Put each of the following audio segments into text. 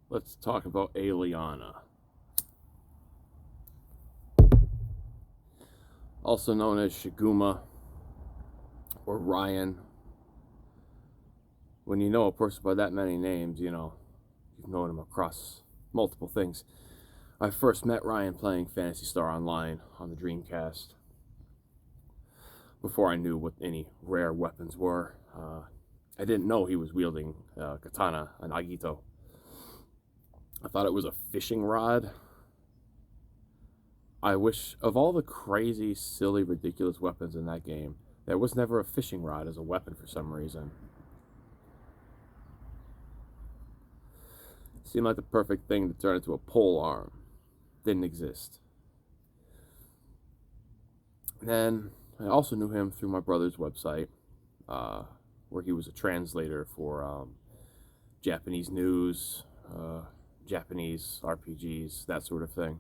Let's talk about Aeliana, also known as Shiguma or Ryan. When you know a person by that many names, you've known him across multiple things. I first met Ryan playing Phantasy Star Online on the Dreamcast before I knew what any rare weapons were. I didn't know he was wielding katana, an agito. I thought it was a fishing rod. I wish, of all the crazy, silly, ridiculous weapons in that game, there was never a fishing rod as a weapon for some reason. It seemed like the perfect thing to turn into a pole arm. Didn't exist. And then I also knew him through my brother's website, where he was a translator for Japanese news, Japanese RPGs, that sort of thing.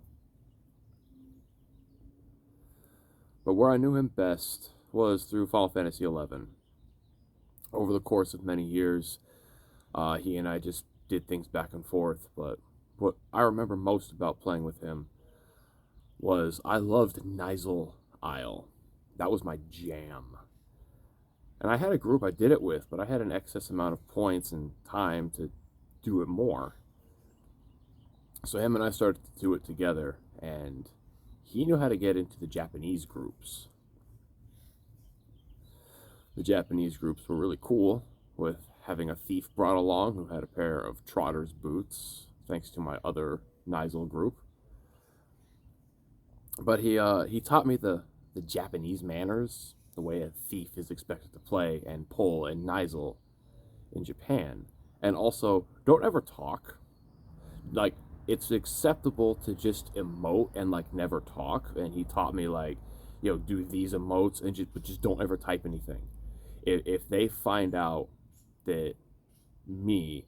But where I knew him best was through Final Fantasy XI. Over the course of many years, he and I just did things back and forth. But what I remember most about playing with him was I loved Nizal Isle. That was my jam. And I had a group I did it with, but I had an excess amount of points and time to do it more. So him and I started to do it together, and he knew how to get into the Japanese groups. The Japanese groups were really cool, with having a thief brought along who had a pair of trotter's boots, thanks to my other Nizal group. But he taught me the Japanese manners, the way a thief is expected to play and pull and Nizal in Japan. And also, don't ever talk. Like, it's acceptable to just emote and like never talk. And he taught me like, do these emotes and just don't ever type anything. If they find out that me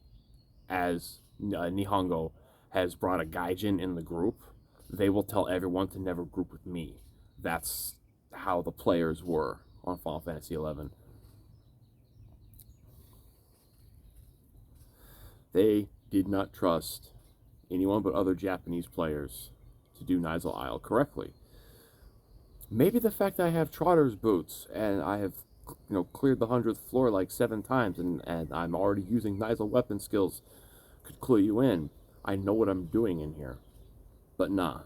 as Nihongo has brought a gaijin in the group, they will tell everyone to never group with me. That's how the players were on Final Fantasy XI. They did not trust anyone but other Japanese players to do Nizal Isle correctly. Maybe the fact that I have trotter's boots and I have cleared the 100th floor like 7 times and I'm already using Nizal weapon skills could clue you in. I know what I'm doing in here. But nah.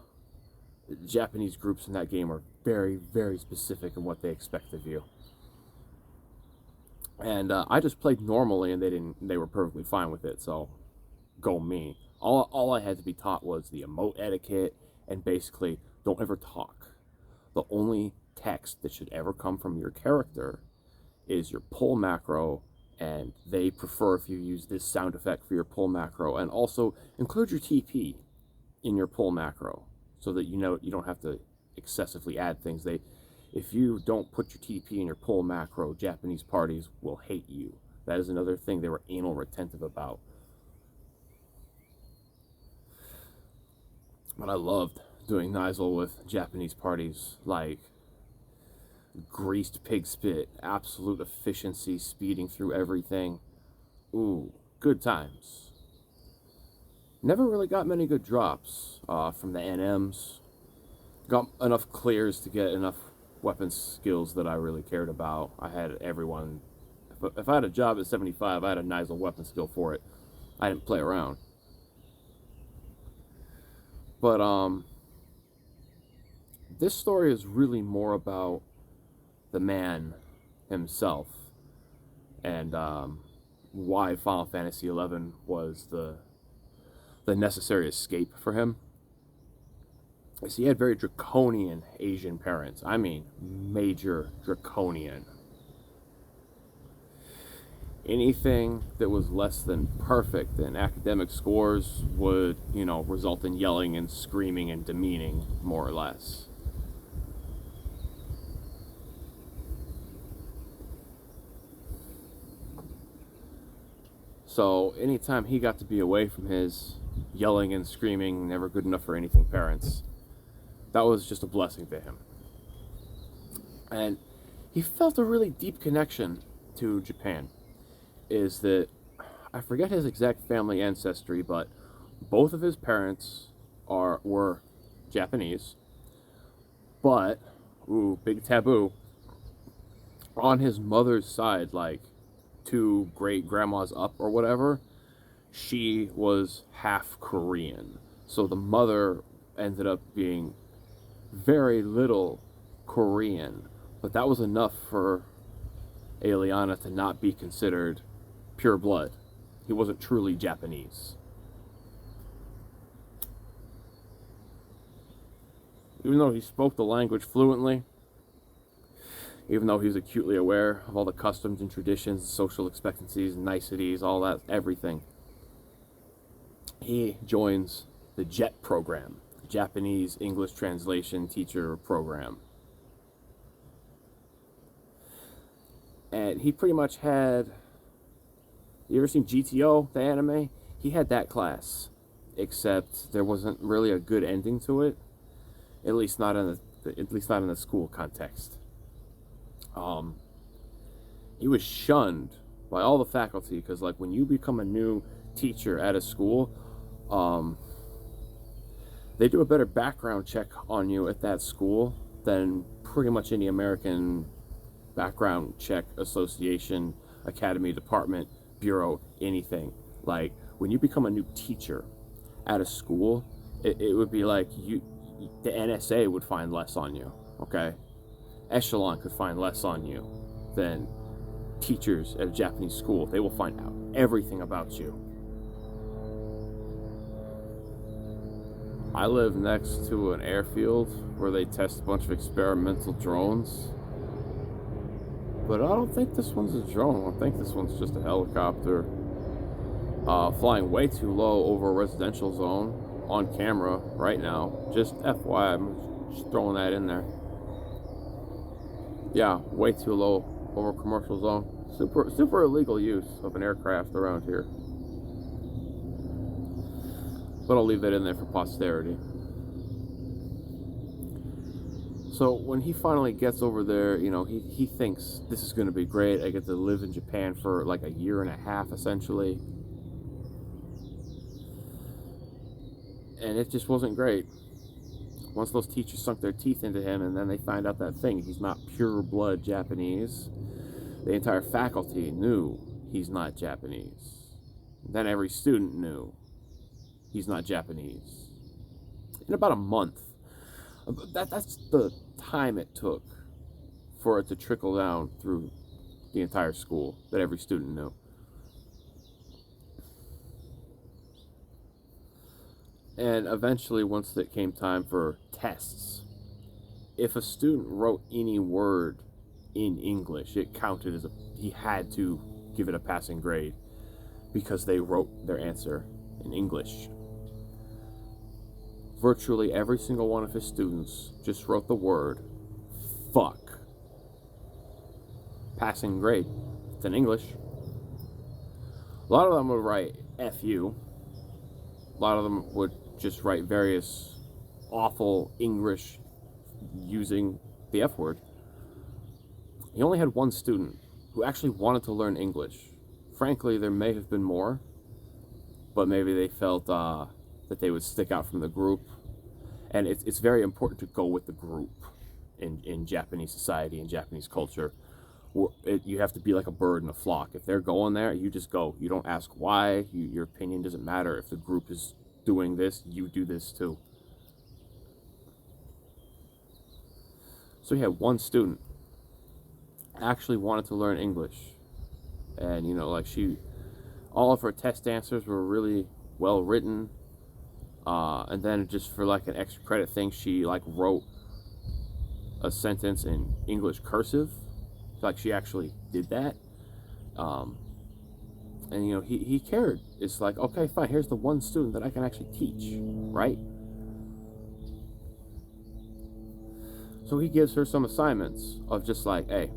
The Japanese groups in that game are very, very specific in what they expect of you. And I just played normally and they were perfectly fine with it, so go me. All I had to be taught was the emote etiquette and basically don't ever talk. The only text that should ever come from your character is your pull macro, and they prefer if you use this sound effect for your pull macro, and also include your TP in your pull macro so that you don't have to excessively add things. If you don't put your TP in your pull macro, Japanese parties will hate you. That is another thing they were anal retentive about. But I loved doing Nizal with Japanese parties, like greased pig spit, absolute efficiency, speeding through everything. Ooh, good times. Never really got many good drops from the NMs. Got enough clears to get enough weapon skills that I really cared about. I had everyone. If I had a job at 75, I had a Nizal weapon skill for it. I didn't play around. But this story is really more about the man himself and why Final Fantasy XI was the necessary escape for him. He had very draconian Asian parents. I mean, major draconian. Anything that was less than perfect in academic scores would, result in yelling and screaming and demeaning, more or less. So anytime he got to be away from his yelling and screaming, never good enough for anything parents, that was just a blessing to him. And he felt a really deep connection to Japan. Is that I forget his exact family ancestry, but Both of his parents were Japanese, but ooh, big taboo. On his mother's side, like two great grandmas up or whatever, she was half Korean. So the mother ended up being very little Korean, but that was enough for Aeliana to not be considered pure blood. He wasn't truly Japanese. Even though he spoke the language fluently, even though he was acutely aware of all the customs and traditions, social expectancies, niceties, all that, everything, he joins the JET program, Japanese English Translation Teacher Program. And he pretty much had, you ever seen GTO, the anime? He had that class, except there wasn't really a good ending to it, at least not in the school context. He was shunned by all the faculty because, like, when you become a new teacher at a school, they do a better background check on you at that school than pretty much any American background check association, academy, department, bureau, anything. Like, when you become a new teacher at a school, it would be like the NSA would find less on you, okay? Echelon could find less on you than teachers at a Japanese school. They will find out everything about you. I live next to an airfield where they test a bunch of experimental drones. But I don't think this one's a drone. I think this one's just a helicopter. Flying way too low over a residential zone on camera right now. Just FYI, I'm just throwing that in there. Yeah, way too low over a commercial zone. Super illegal use of an aircraft around here. But I'll leave that in there for posterity. So when he finally gets over there, you know, he thinks this is going to be great. I get to live in Japan for like a year and a half, essentially. And it just wasn't great. Once those teachers sunk their teeth into him and then they find out that thing, he's not pure blood Japanese, the entire faculty knew he's not Japanese. Then every student knew he's not Japanese. In about a month. That's the time it took for it to trickle down through the entire school, that every student knew. And eventually, once it came time for tests, if a student wrote any word in English, it counted as he had to give it a passing grade because they wrote their answer in English. Virtually every single one of his students just wrote the word fuck. Passing grade. It's in English. A lot of them would write FU. A lot of them would just write various awful English using the F word. He only had one student who actually wanted to learn English. Frankly, there may have been more, but maybe they felt that they would stick out from the group. And it's very important to go with the group in Japanese society and Japanese culture. You have to be like a bird in a flock. If they're going there, you just go. You don't ask why. Your opinion doesn't matter. If the group is doing this, you do this too. So he had one student actually wanted to learn English. And, you know, like all of her test answers were really well written. And then just for like an extra credit thing, she like wrote a sentence in English cursive. Like she actually did that. And you know, he cared. It's like, okay, fine, here's the one student that I can actually teach, right? So he gives her some assignments of just like, hey,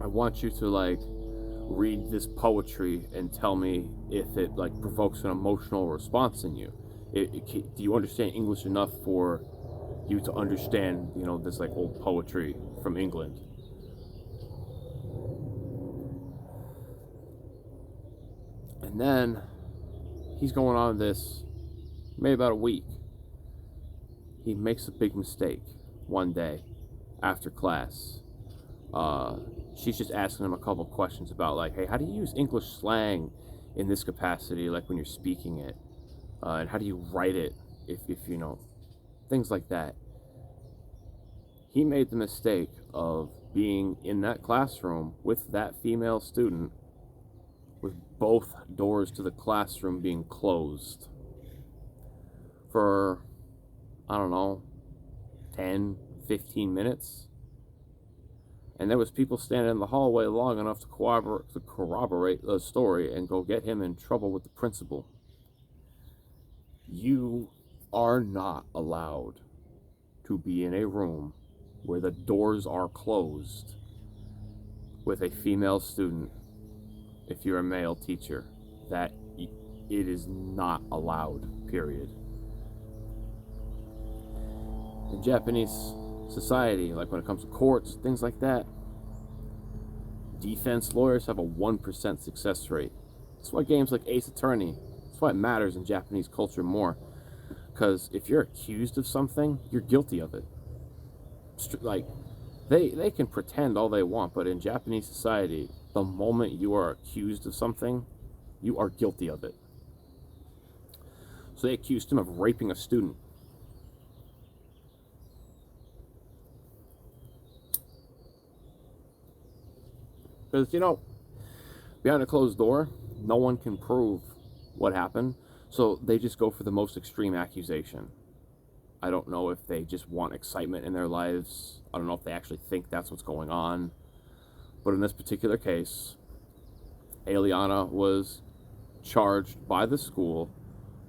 I want you to like read this poetry and tell me if it like provokes an emotional response in you. Do you understand English enough for you to understand, you know, this like old poetry from England? And then he's going on this maybe about a week, he makes a big mistake one day after class. She's just asking him a couple questions about, like, hey, how do you use English slang in this capacity, like when you're speaking it? And how do you write it if you know, things like that. He made the mistake of being in that classroom with that female student with both doors to the classroom being closed for, I don't know, 10, 15 minutes. And there was people standing in the hallway long enough to corroborate the story and go get him in trouble with the principal. You are not allowed to be in a room where the doors are closed with a female student if you're a male teacher. That it is not allowed, period. In Japanese society, like when it comes to courts, things like that, defense lawyers have a 1% success rate. That's why games like Ace Attorney, that's why it matters in Japanese culture more. Because if you're accused of something, you're guilty of it. Like, they can pretend all they want, but in Japanese society, the moment you are accused of something, you are guilty of it. So they accused him of raping a student. Because, you know, behind a closed door, no one can prove what happened, so they just go for the most extreme accusation. I don't know if they just want excitement in their lives. I don't know if they actually think that's what's going on. But in this particular case, Aeliana was charged by the school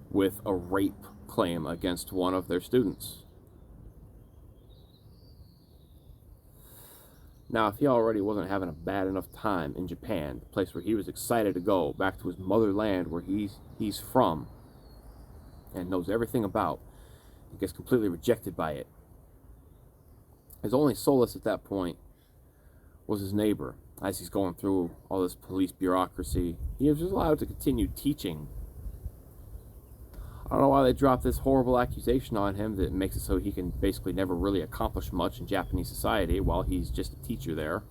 with a rape claim against one of their students. Now, if he already wasn't having a bad enough time in Japan, the place where he was excited to go, back to his motherland where he's from and knows everything about, and gets completely rejected by it. His only solace at that point was his neighbor. As he's going through all this police bureaucracy, he was just allowed to continue teaching. I don't know why they dropped this horrible accusation on him that makes it so he can basically never really accomplish much in Japanese society while he's just a teacher there.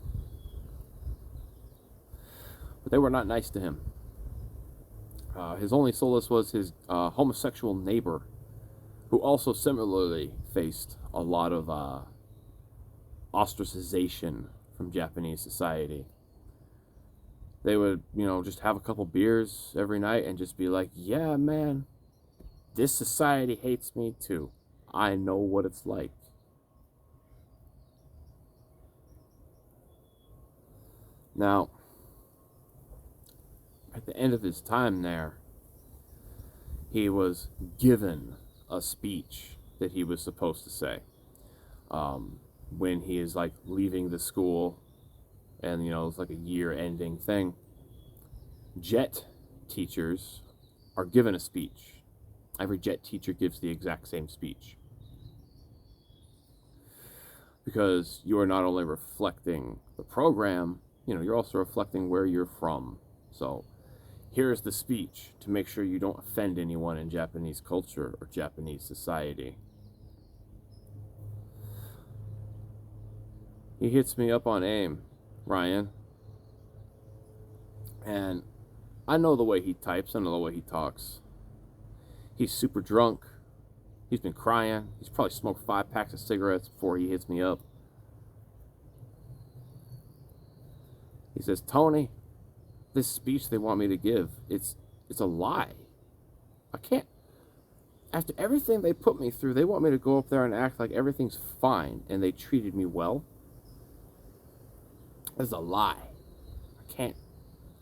But they were not nice to him. His only solace was his homosexual neighbor, who also similarly faced a lot of ostracization from Japanese society. They would, just have a couple beers every night and just be like, yeah, man, this society hates me too. I know what it's like. Now, at the end of his time there, he was given a speech that he was supposed to say. When he is like leaving the school, and it's like a year-ending thing. JET teachers are given a speech. Every JET teacher gives the exact same speech. Because you are not only reflecting the program, you're also reflecting where you're from. So here's the speech to make sure you don't offend anyone in Japanese culture or Japanese society. He hits me up on AIM, Ryan. And I know the way he types, I know the way he talks. He's super drunk. He's been crying. He's probably smoked 5 packs of cigarettes before he hits me up. He says, Tony, this speech they want me to give, it's a lie. I can't. After everything they put me through, they want me to go up there and act like everything's fine and they treated me well. This is a lie. I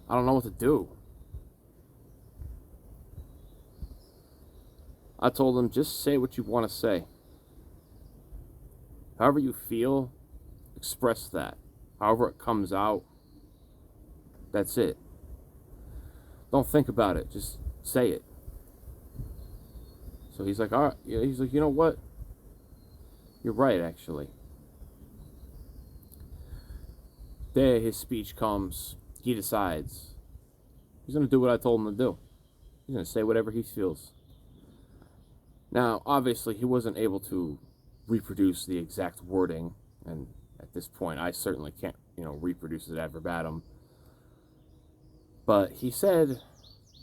don't know what to do. I told him, just say what you want to say. However you feel, express that. However it comes out, that's it. Don't think about it. Just say it. So he's like, all right. He's like, you know what? You're right, actually. Day his speech comes, he decides. He's going to do what I told him to do. He's going to say whatever he feels. Now, obviously, he wasn't able to reproduce the exact wording, and at this point, I certainly can't, reproduce it verbatim. But he said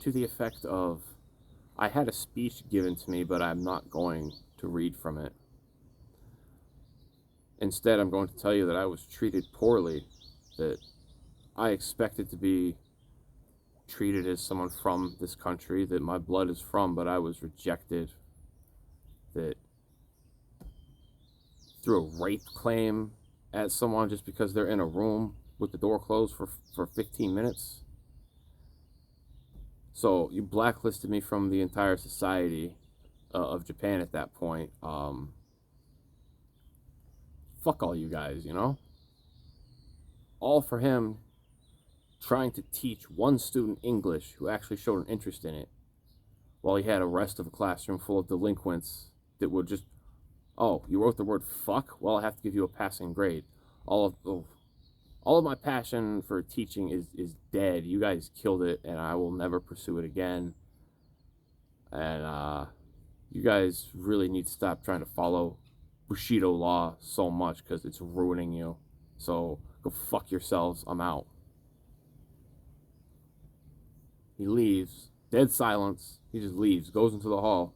to the effect of, I had a speech given to me, but I'm not going to read from it. Instead, I'm going to tell you that I was treated poorly, that I expected to be treated as someone from this country that my blood is from, but I was rejected, that threw a rape claim at someone just because they're in a room with the door closed for 15 minutes. So you blacklisted me from the entire society of Japan at that point. Fuck all you guys, All for him trying to teach one student English who actually showed an interest in it, while he had a rest of a classroom full of delinquents that would just, oh, you wrote the word fuck? Well, I have to give you a passing grade. All of my passion for teaching is dead. You guys killed it, and I will never pursue it again. And you guys really need to stop trying to follow Bushido law so much, because it's ruining you. So go fuck yourselves. I'm out. He leaves. Dead silence. He just leaves. Goes into the hall.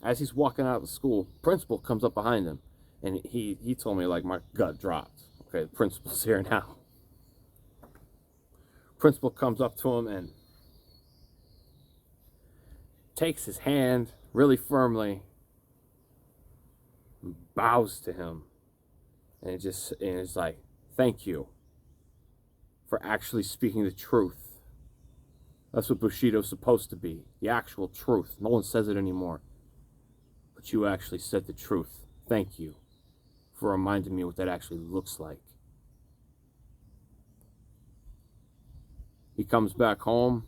As he's walking out of the school, principal comes up behind him. And he told me, like, my gut dropped. Okay, the principal's here now. Principal comes up to him and takes his hand really firmly, bows to him, and it's like, thank you for actually speaking the truth. That's what Bushido's supposed to be, the actual truth. No one says it anymore, but you actually said the truth. Thank you for reminding me what that actually looks like. He comes back home.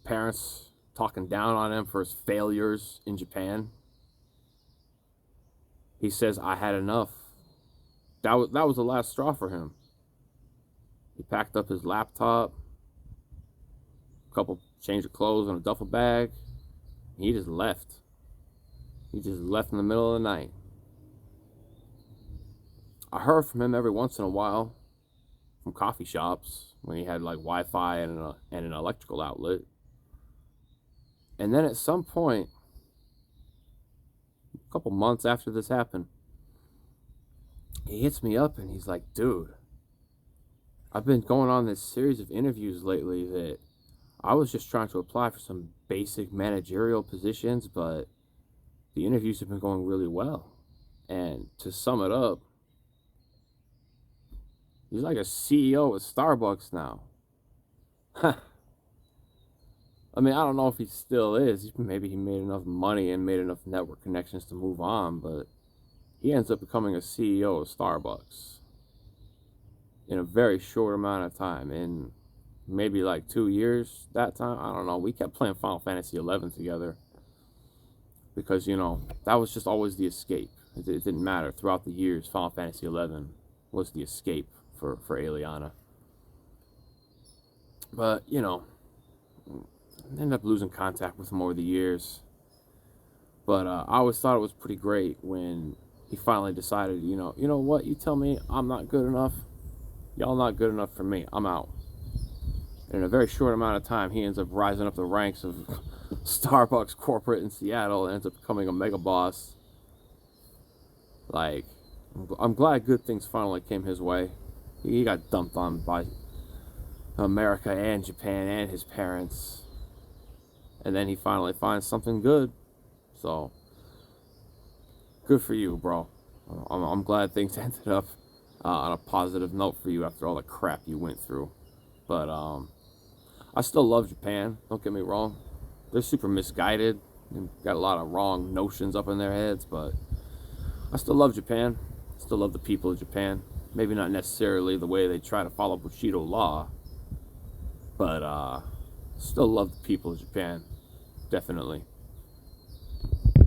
Parents talking down on him for his failures in Japan. He says, I had enough. That was the last straw for him. He packed up his laptop, a couple change of clothes and a duffel bag. And he just left. He just left in the middle of the night. I heard from him every once in a while from coffee shops when he had like Wi-Fi and an electrical outlet. And then at some point, a couple months after this happened, he hits me up and he's like, dude, I've been going on this series of interviews lately that I was just trying to apply for some basic managerial positions, but the interviews have been going really well. And to sum it up, he's like a CEO at Starbucks now. I mean, I don't know if he still is. Maybe he made enough money and made enough network connections to move on, but he ends up becoming a CEO of Starbucks in a very short amount of time. In maybe like 2 years that time. I don't know. We kept playing Final Fantasy 11 together because, that was just always the escape. It didn't matter. Throughout the years, Final Fantasy 11 was the escape for Aeliana. But, I ended up losing contact with him over the years. But I always thought it was pretty great when he finally decided, you know what, you tell me I'm not good enough. Y'all not good enough for me. I'm out. And in a very short amount of time, he ends up rising up the ranks of Starbucks corporate in Seattle and ends up becoming a mega boss. Like, I'm glad good things finally came his way. He got dumped on by America and Japan and his parents. And then he finally finds something good. So, good for you, bro. I'm glad things ended up on a positive note for you after all the crap you went through. But I still love Japan, don't get me wrong. They're super misguided and got a lot of wrong notions up in their heads, but I still love Japan. Still love the people of Japan. Maybe not necessarily the way they try to follow Bushido law, but still love the people of Japan. Definitely.